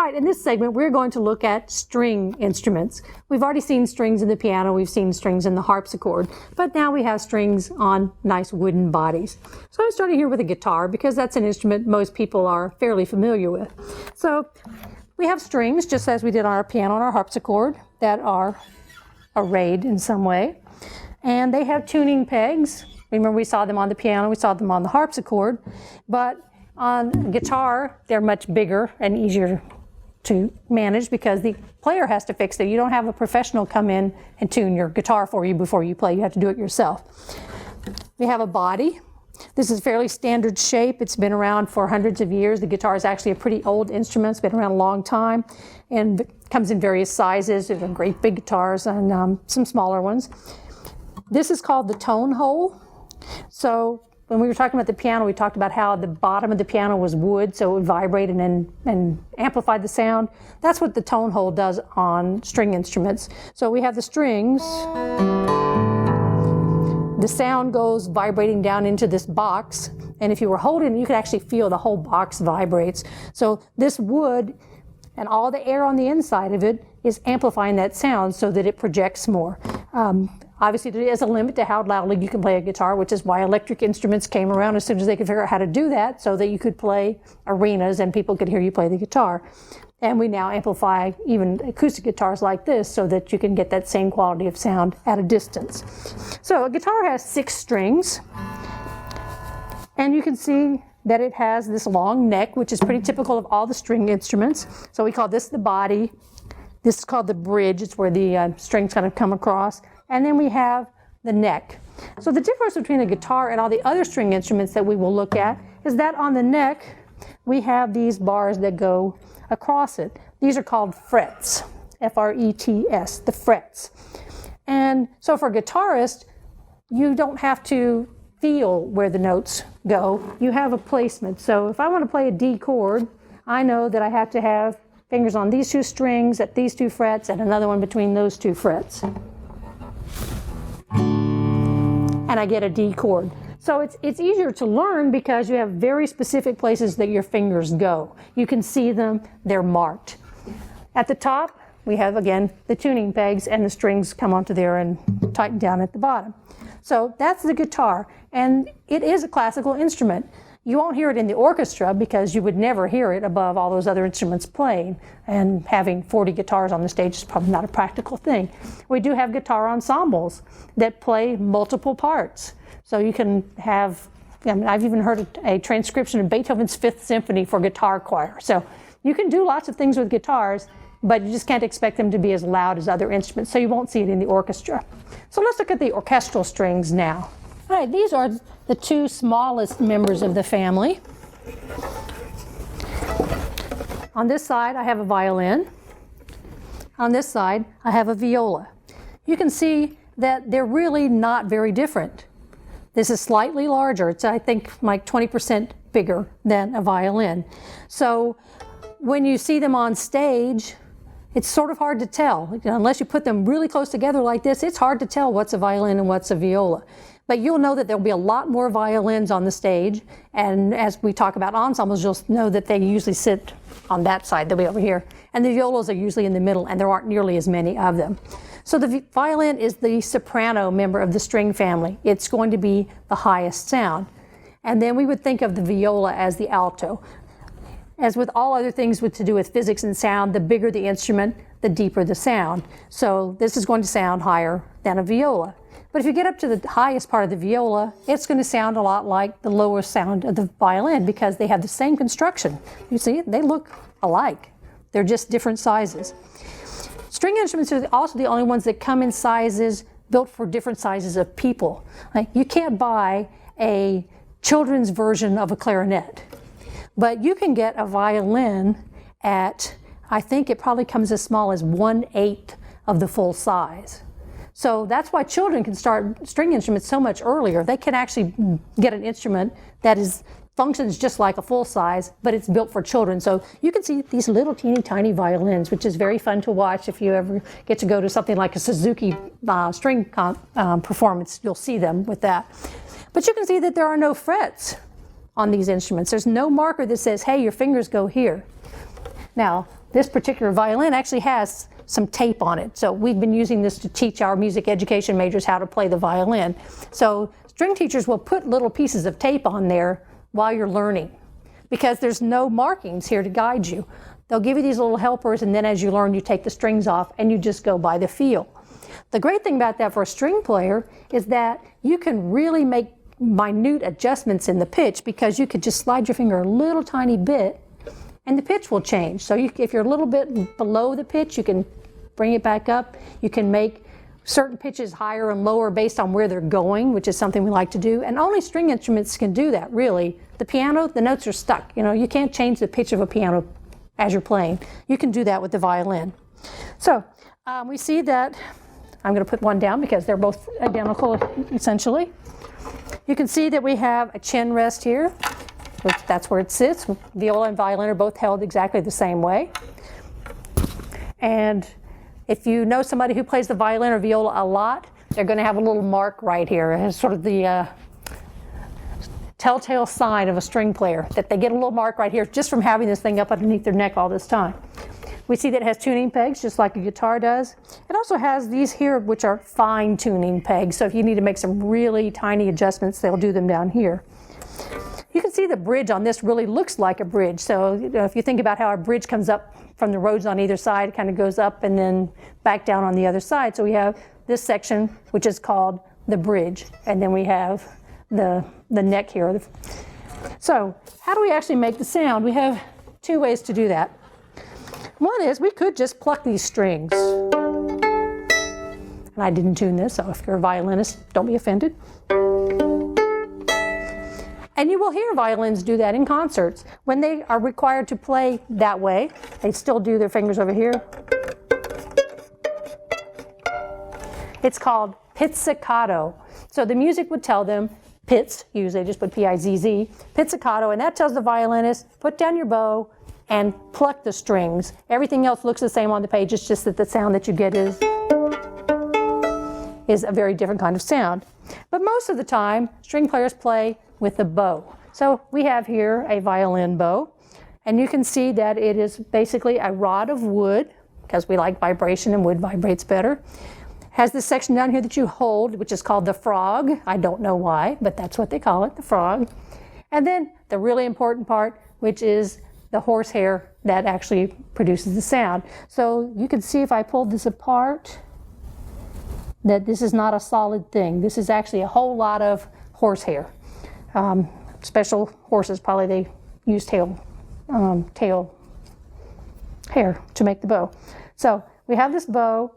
right, in this segment, we're going to look at string instruments. We've already seen strings in the piano, we've seen strings in the harpsichord, but now we have strings on nice wooden bodies. So I'm starting here with a guitar because that's an instrument most people are fairly familiar with. So we have strings, just as we did on our piano and our harpsichord, that are arrayed in some way. And they have tuning pegs. Remember, we saw them on the piano, we saw them on the harpsichord, but on guitar, they're much bigger and easier to manage because the player has to fix it. You don't have a professional come in and tune your guitar for you before you play. You have to do it yourself. We have a body. This is fairly standard shape. It's been around for hundreds of years. The guitar is actually a pretty old instrument. It's been around a long time and comes in various sizes. There are great big guitars and some smaller ones. This is called the tone hole. So when we were talking about the piano, we talked about how the bottom of the piano was wood, so it would vibrate and amplify the sound. That's what the tone hole does on string instruments. So we have the strings. The sound goes vibrating down into this box, and if you were holding it, you could actually feel the whole box vibrates. So this wood and all the air on the inside of it is amplifying that sound so that it projects more. Obviously, there is a limit to how loudly you can play a guitar, which is why electric instruments came around as soon as they could figure out how to do that so that you could play arenas and people could hear you play the guitar. And we now amplify even acoustic guitars like this so that you can get that same quality of sound at a distance. So a guitar has 6 strings, and you can see that it has this long neck, which is pretty typical of all the string instruments. So we call this the body. This is called the bridge. It's where the strings kind of come across. And then we have the neck. So the difference between a guitar and all the other string instruments that we will look at is that on the neck, we have these bars that go across it. These are called frets, F-R-E-T-S, the frets. And so for a guitarist, you don't have to feel where the notes go. You have a placement. So if I want to play a D chord, I know that I have to have fingers on these 2 strings at these 2 frets and another one between those 2 frets. And I get a D chord. So it's easier to learn because you have very specific places that your fingers go. You can see them, they're marked. At the top, we have, again, the tuning pegs, and the strings come onto there and tighten down at the bottom. So that's the guitar, and it is a classical instrument. You won't hear it in the orchestra because you would never hear it above all those other instruments playing, and having 40 guitars on the stage is probably not a practical thing. We do have guitar ensembles that play multiple parts. So you can have, I've even heard a transcription of Beethoven's 5th Symphony for guitar choir. So you can do lots of things with guitars, but you just can't expect them to be as loud as other instruments, so you won't see it in the orchestra. So let's look at the orchestral strings now. All right, these are the 2 smallest members of the family. On this side, I have a violin. On this side, I have a viola. You can see that they're really not very different. This is slightly larger. It's, I think, like 20% bigger than a violin. So when you see them on stage, it's sort of hard to tell. Unless you put them really close together like this, it's hard to tell what's a violin and what's a viola. But you'll know that there'll be a lot more violins on the stage, and as we talk about ensembles, you'll know that they usually sit on that side, they'll be over here. And the violas are usually in the middle, and there aren't nearly as many of them. So the violin is the soprano member of the string family. It's going to be the highest sound. And then we would think of the viola as the alto. As with all other things to do with physics and sound, the bigger the instrument, the deeper the sound. So this is going to sound higher than a viola. But if you get up to the highest part of the viola, it's going to sound a lot like the lower sound of the violin because they have the same construction. You see, they look alike. They're just different sizes. String instruments are also the only ones that come in sizes built for different sizes of people. Like, you can't buy a children's version of a clarinet, but you can get a violin at, I think it probably comes as small as 1/8 of the full size. So that's why children can start string instruments so much earlier. They can actually get an instrument that functions just like a full size, but it's built for children. So you can see these little teeny tiny violins, which is very fun to watch. If you ever get to go to something like a Suzuki string performance, you'll see them with that. But you can see that there are no frets on these instruments. There's no marker that says, hey, your fingers go here. Now, this particular violin actually has some tape on it. So we've been using this to teach our music education majors how to play the violin. So string teachers will put little pieces of tape on there while you're learning, because there's no markings here to guide you. They'll give you these little helpers, and then as you learn, you take the strings off and you just go by the feel. The great thing about that for a string player is that you can really make minute adjustments in the pitch, because you could just slide your finger a little tiny bit and the pitch will change. So if you're a little bit below the pitch, you can bring it back up. You can make certain pitches higher and lower based on where they're going, which is something we like to do. And only string instruments can do that, really. The piano, the notes are stuck. You know, you can't change the pitch of a piano as you're playing. You can do that with the violin. So we see that, I'm going to put one down because they're both identical, essentially. You can see that we have a chin rest here, which that's where it sits. Viola and violin are both held exactly the same way. And if you know somebody who plays the violin or viola a lot, they're going to have a little mark right here. It's sort of the telltale sign of a string player, that they get a little mark right here just from having this thing up underneath their neck all this time. We see that it has tuning pegs, just like a guitar does. It also has these here, which are fine tuning pegs. So if you need to make some really tiny adjustments, they'll do them down here. You can see the bridge on this really looks like a bridge. So if you think about how our bridge comes up from the roads on either side, it kind of goes up and then back down on the other side. So we have this section, which is called the bridge. And then we have the neck here. So how do we actually make the sound? We have two ways to do that. One is we could just pluck these strings. And I didn't tune this, so if you're a violinist, don't be offended. And you will hear violins do that in concerts. When they are required to play that way, they still do their fingers over here. It's called pizzicato. So the music would tell them, pizz, usually just put P-I-Z-Z, pizzicato, and that tells the violinist, put down your bow and pluck the strings. Everything else looks the same on the page, it's just that the sound that you get is a very different kind of sound. But most of the time, string players play with the bow. So we have here a violin bow, and you can see that it is basically a rod of wood, because we like vibration and wood vibrates better. Has this section down here that you hold, which is called the frog. I don't know why, but that's what they call it, the frog. And then the really important part, which is the horsehair that actually produces the sound. So you can see if I pulled this apart, that this is not a solid thing. This is actually a whole lot of horsehair. Special horses, probably they use tail hair to make the bow. So we have this bow.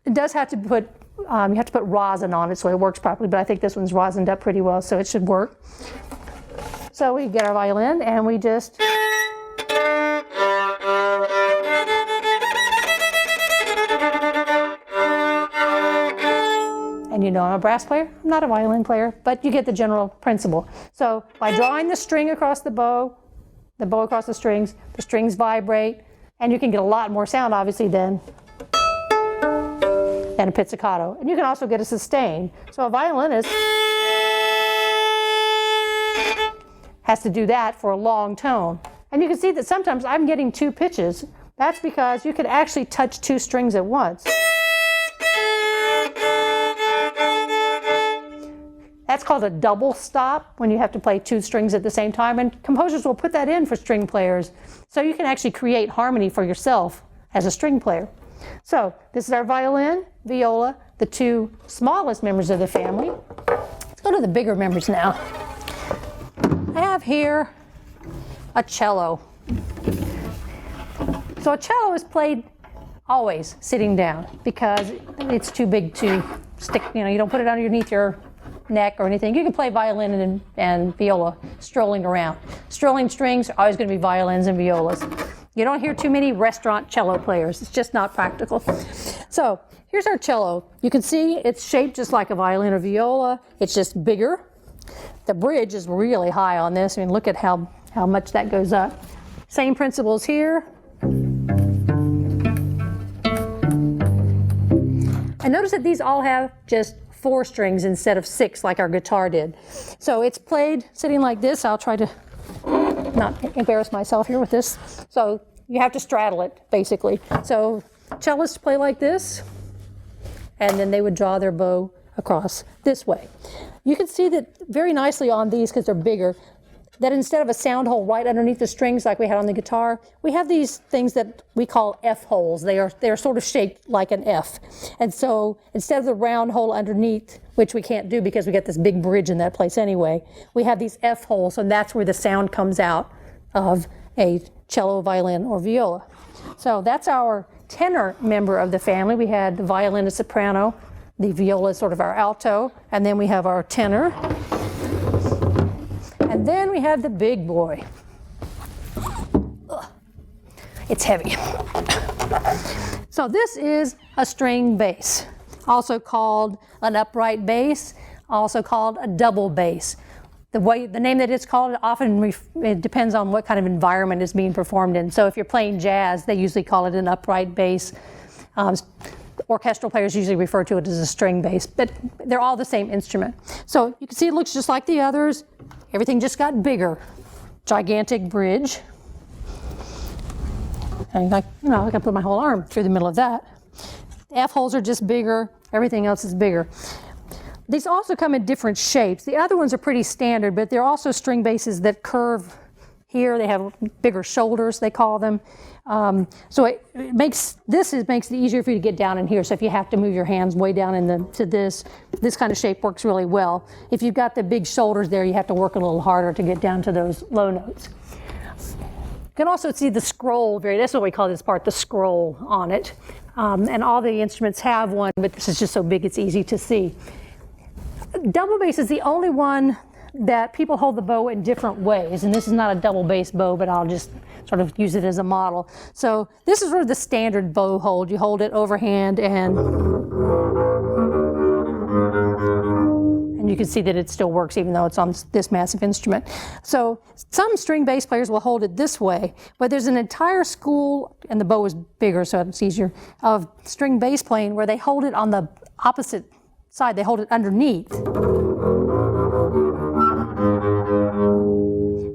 It does have to put, you have to put rosin on it so it works properly, but I think this one's rosined up pretty well, so it should work. So we get our violin and we just and you know I'm a brass player, I'm not a violin player, but you get the general principle. So by drawing the string across the bow across the strings vibrate, and you can get a lot more sound obviously than a pizzicato. And you can also get a sustain. So a violinist has to do that for a long tone. And you can see that sometimes I'm getting two pitches. That's because you can actually touch two strings at once. That's called a double stop, when you have to play two strings at the same time. And composers will put that in for string players. So you can actually create harmony for yourself as a string player. So this is our violin, viola, the two smallest members of the family. Let's go to the bigger members now. I have here a cello. So a cello is played always sitting down because it's too big to stick, you don't put it underneath your neck or anything. You can play violin and viola strolling around. Strolling strings are always going to be violins and violas. You don't hear too many restaurant cello players. It's just not practical. So here's our cello. You can see it's shaped just like a violin or viola. It's just bigger. The bridge is really high on this. I mean, look at how much that goes up. Same principles here. And notice that these all have just 4 strings instead of 6 like our guitar did. So it's played sitting like this. I'll try to not embarrass myself here with this. So you have to straddle it, basically. So cellists play like this, and then they would draw their bow across this way. You can see that very nicely on these, because they're bigger, that instead of a sound hole right underneath the strings like we had on the guitar, we have these things that we call F holes. They are sort of shaped like an F. And so instead of the round hole underneath, which we can't do because we get this big bridge in that place anyway, we have these F holes, and that's where the sound comes out of a cello, violin, or viola. So that's our tenor member of the family. We had the violin and soprano, the viola is sort of our alto, and then we have our tenor. And then we have the big boy. Ugh. It's heavy. So this is a string bass, also called an upright bass, also called a double bass. The name that it's called often it depends on what kind of environment it's being performed in. So if you're playing jazz, they usually call it an upright bass. Orchestral players usually refer to it as a string bass, but they're all the same instrument. So you can see it looks just like the others. Everything just got bigger. Gigantic bridge. And I can put my whole arm through the middle of that. The F holes are just bigger. Everything else is bigger. These also come in different shapes. The other ones are pretty standard, but they're also string basses that curve here. They have bigger shoulders, they call them. So it makes it easier for you to get down in here. So if you have to move your hands way down to this kind of shape works really well. If you've got the big shoulders there, you have to work a little harder to get down to those low notes. You can also see the scroll, that's what we call this part, the scroll on it. And all the instruments have one, but this is just so big it's easy to see. Double bass is the only one that people hold the bow in different ways, and this is not a double bass bow, but I'll just sort of use it as a model. So this is sort of the standard bow hold. You hold it overhand, and you can see that it still works even though it's on this massive instrument. So some string bass players will hold it this way, but there's an entire school, and the bow is bigger so it's easier, of string bass playing where they hold it on the opposite side. They hold it underneath.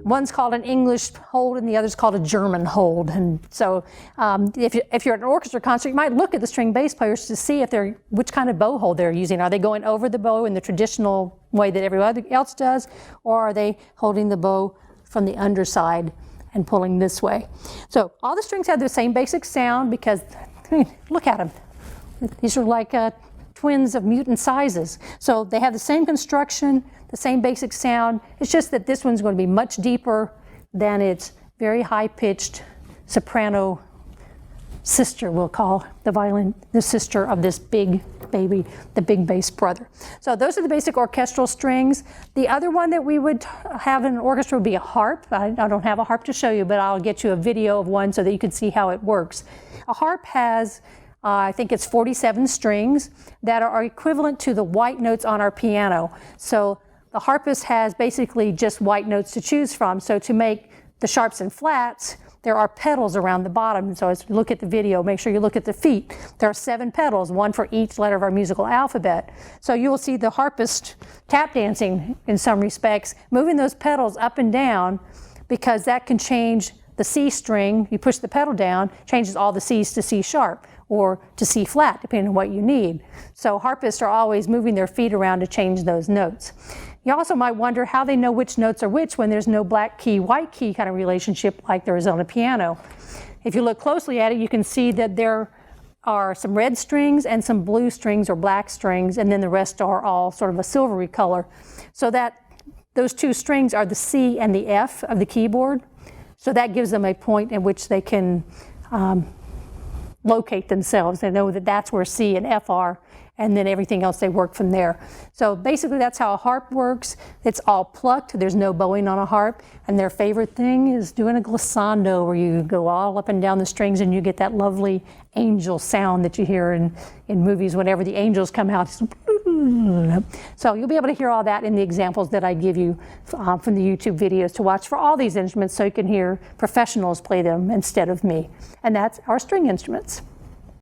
One's called an English hold and the other's called a German hold. And so if you're at an orchestra concert, you might look at the string bass players to see which kind of bow hold they're using. Are they going over the bow in the traditional way that everybody else does, or are they holding the bow from the underside and pulling this way? So all the strings have the same basic sound because, look at them. These are like twins of mutant sizes. So they have the same construction, the same basic sound. It's just that this one's going to be much deeper than its very high-pitched soprano sister, we'll call the violin, the sister of this big baby, the big bass brother. So those are the basic orchestral strings. The other one that we would have in an orchestra would be a harp. I don't have a harp to show you, but I'll get you a video of one so that you can see how it works. A harp has I think it's 47 strings that are equivalent to the white notes on our piano. So the harpist has basically just white notes to choose from. So to make the sharps and flats, there are pedals around the bottom. So as you look at the video, make sure you look at the feet. There are 7 pedals, one for each letter of our musical alphabet. So you will see the harpist tap dancing in some respects, moving those pedals up and down, because that can change the C string. You push the pedal down, changes all the C's to C sharp or to C flat, depending on what you need. So harpists are always moving their feet around to change those notes. You also might wonder how they know which notes are which when there's no black key, white key kind of relationship like there is on a piano. If you look closely at it, you can see that there are some red strings and some blue strings or black strings, and then the rest are all sort of a silvery color. So that those 2 strings are the C and the F of the keyboard. So that gives them a point at which they can locate themselves. They know that that's where C and F are, and then everything else they work from there. So basically that's how a harp works. It's all plucked. There's no bowing on a harp. And their favorite thing is doing a glissando, where you go all up and down the strings and you get that lovely angel sound that you hear in movies whenever the angels come out. So you'll be able to hear all that in the examples that I give you from the YouTube videos to watch for all these instruments, so you can hear professionals play them instead of me. And that's our string instruments.